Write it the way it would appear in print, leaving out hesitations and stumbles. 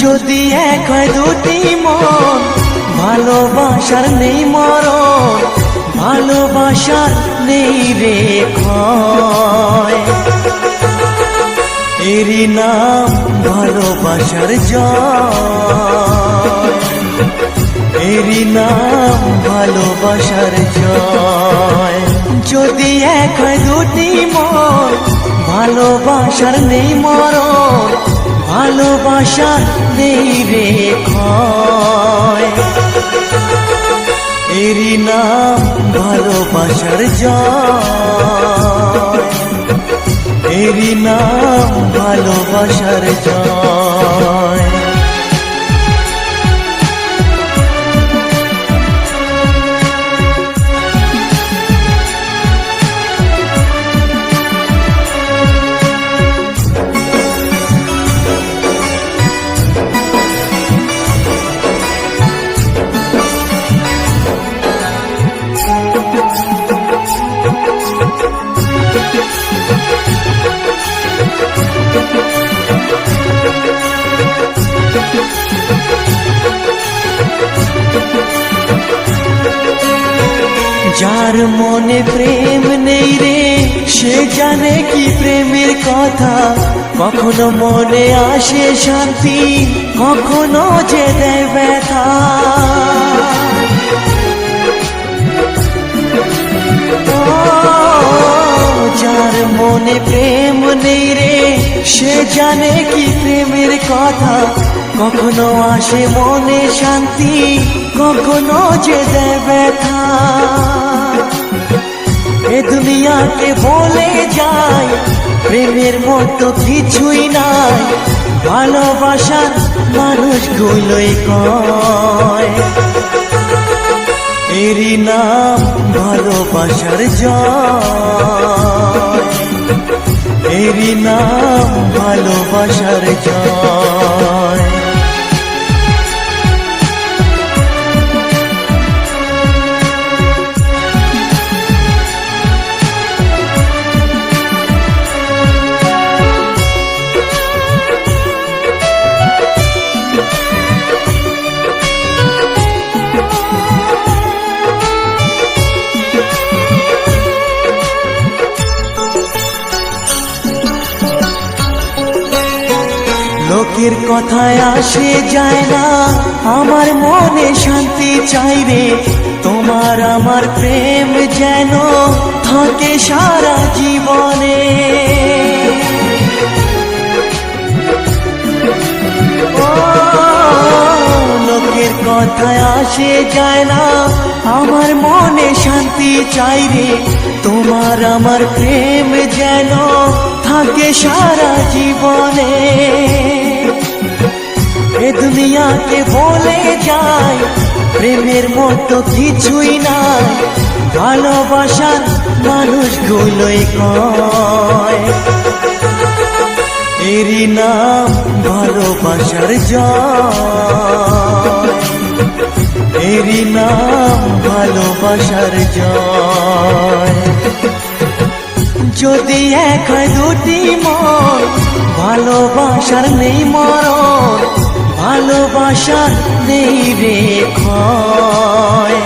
যদি এক হয় দুটি মন, ভালোবাসার নেই মরণ, ভালোবাসার নেই রে ক্ষয়। এরই নাম ভালোবাসার জয়, এরই নাম ভালোবাসার জয়। যদি এক হয় দুটি মন, ভালোবাসার নেই মরণ, ভালোবাসার নেই রে ক্ষয়। এরই নাম ভালোবাসার জয়, এরই নাম ভালোবাসার জয়। যার মনে প্রেম নেই রে, সে জানে কি প্রেমের কথা। কখনো মনে আসে শান্তি, কখনো যে দেয় ব্যথা। যার মনে প্রেম নেই রে, সে জানে কি প্রেমের কথা। কখনো আসে মনে শান্তি, কখনো যে দেয় ব্যথা। এ দুনিয়াকে বলে যায় প্রেমের মতো কিছুই নাই, ভালোবাসার মানুষগুলোই কয়। এরই নাম ভালোবাসার জয়, এরই নাম ভালোবাসার জয়। লোকের কথায় আসে যায় না, আমার মনে শান্তি চাই রে। তোমার আমার প্রেম যেন থাকে সারা জীবনে। লোকের কথায় আসে যায় না, আমার মনে শান্তি চাই রে। তোমার আমার প্রেম যেন থাকে সারা জীবনে। এ দুনিয়াকে বলে যায় প্রেমের মতো কিছুই নাই, ভালোবাসার মানুষগুলোই কয়। এরই নাম ভালোবাসার জয়, এরই নাম ভালোবাসার জয়। যদি এক হয় দুটি মন, ভালোবাসার নেই মরণ, ভালোবাসার নেই রে ক্ষয়।